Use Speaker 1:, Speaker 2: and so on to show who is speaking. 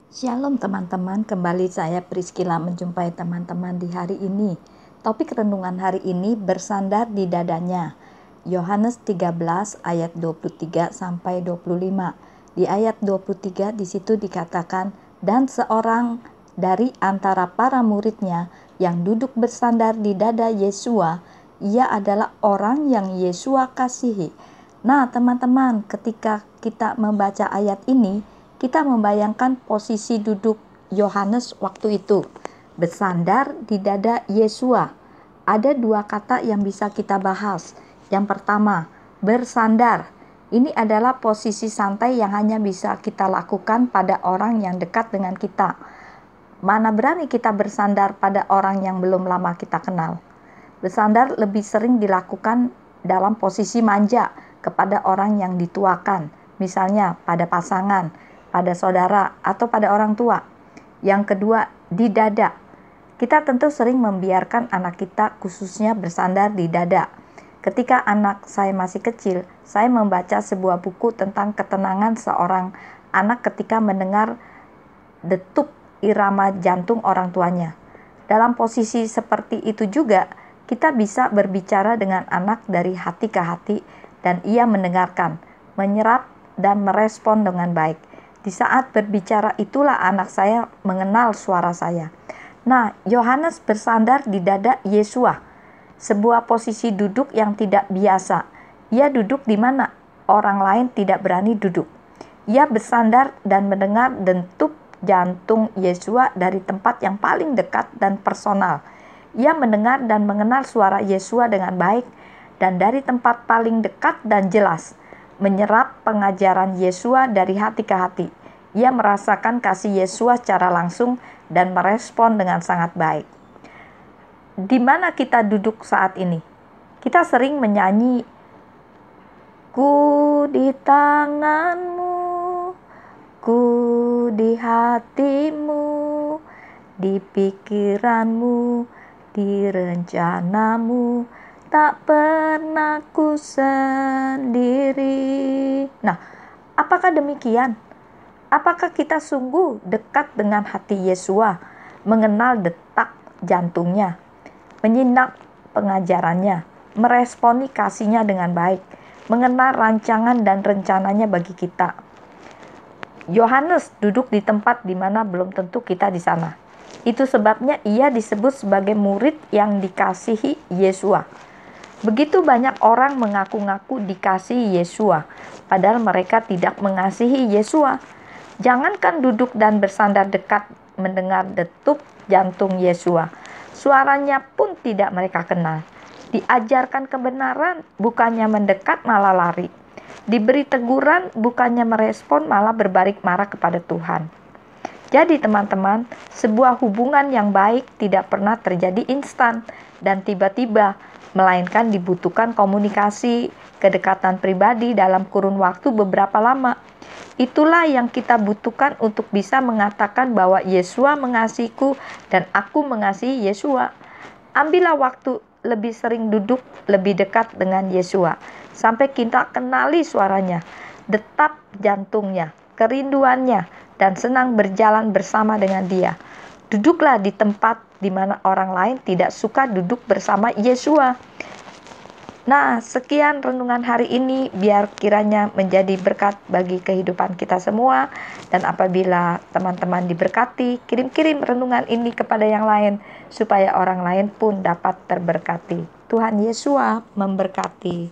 Speaker 1: Shalom teman-teman, kembali saya Priscilla menjumpai teman-teman di hari ini. Topik renungan hari ini bersandar di dadanya. Yohanes 13 ayat 23 sampai 25. Di ayat 23 di situ dikatakan, dan seorang dari antara para muridnya yang duduk bersandar di dada Yesua, ia adalah orang yang Yesua kasihi. Nah, teman-teman, ketika kita membaca ayat ini, kita membayangkan posisi duduk Yohanes waktu itu, bersandar di dada Yesua. Ada dua kata yang bisa kita bahas. Yang pertama, bersandar. Ini adalah posisi santai yang hanya bisa kita lakukan pada orang yang dekat dengan kita. Mana berani kita bersandar pada orang yang belum lama kita kenal. Bersandar lebih sering dilakukan dalam posisi manja kepada orang yang dituakan, misalnya pada pasangan, pada saudara, atau pada orang tua. Yang kedua, di dada. Kita tentu sering membiarkan anak kita khususnya bersandar di dada. Ketika anak saya masih kecil, saya membaca sebuah buku tentang ketenangan seorang anak ketika mendengar detup irama jantung orang tuanya. Dalam posisi seperti itu juga, kita bisa berbicara dengan anak dari hati ke hati dan ia mendengarkan, menyerap, dan merespon dengan baik. Di saat berbicara itulah anak saya mengenal suara saya. Nah, Yohanes bersandar di dada Yesua, sebuah posisi duduk yang tidak biasa. Ia duduk di mana orang lain tidak berani duduk. Ia bersandar dan mendengar detup jantung Yesua dari tempat yang paling dekat dan personal. Ia mendengar dan mengenal suara Yesua dengan baik dan dari tempat paling dekat dan jelas. Menyerap pengajaran Yesua dari hati ke hati. Ia merasakan kasih Yesua secara langsung dan merespon dengan sangat baik. Di mana kita duduk saat ini? Kita sering menyanyi, ku di tanganmu, ku di hatimu, di pikiranmu, di rencanamu, tak pernah ku sendiri. Nah, apakah demikian? Apakah kita sungguh dekat dengan hati Yesua, mengenal detak jantungnya, menyimak pengajarannya, meresponi kasihnya dengan baik, mengenal rancangan dan rencananya bagi kita? Yohanes duduk di tempat di mana belum tentu kita di sana. Itu sebabnya ia disebut sebagai murid yang dikasihi Yesua. Begitu banyak orang mengaku-ngaku dikasihi Yesua, padahal mereka tidak mengasihi Yesua. Jangankan duduk dan bersandar dekat mendengar detup jantung Yesua, suaranya pun tidak mereka kenal. Diajarkan kebenaran, bukannya mendekat malah lari. Diberi teguran, bukannya merespon malah berbalik marah kepada Tuhan. Jadi teman-teman, sebuah hubungan yang baik tidak pernah terjadi instan dan tiba-tiba, melainkan dibutuhkan komunikasi, kedekatan pribadi dalam kurun waktu beberapa lama. Itulah yang kita butuhkan untuk bisa mengatakan bahwa Yesua mengasihiku dan aku mengasihi Yesua. Ambillah waktu lebih sering duduk lebih dekat dengan Yesua, sampai kita kenali suaranya, detak jantungnya, kerinduannya, dan senang berjalan bersama dengan Dia. Duduklah di tempat di mana orang lain tidak suka duduk bersama Yesua. Nah, sekian renungan hari ini, biar kiranya menjadi berkat bagi kehidupan kita semua. Dan apabila teman-teman diberkati, kirim-kirim renungan ini kepada yang lain, supaya orang lain pun dapat terberkati. Tuhan Yesus memberkati.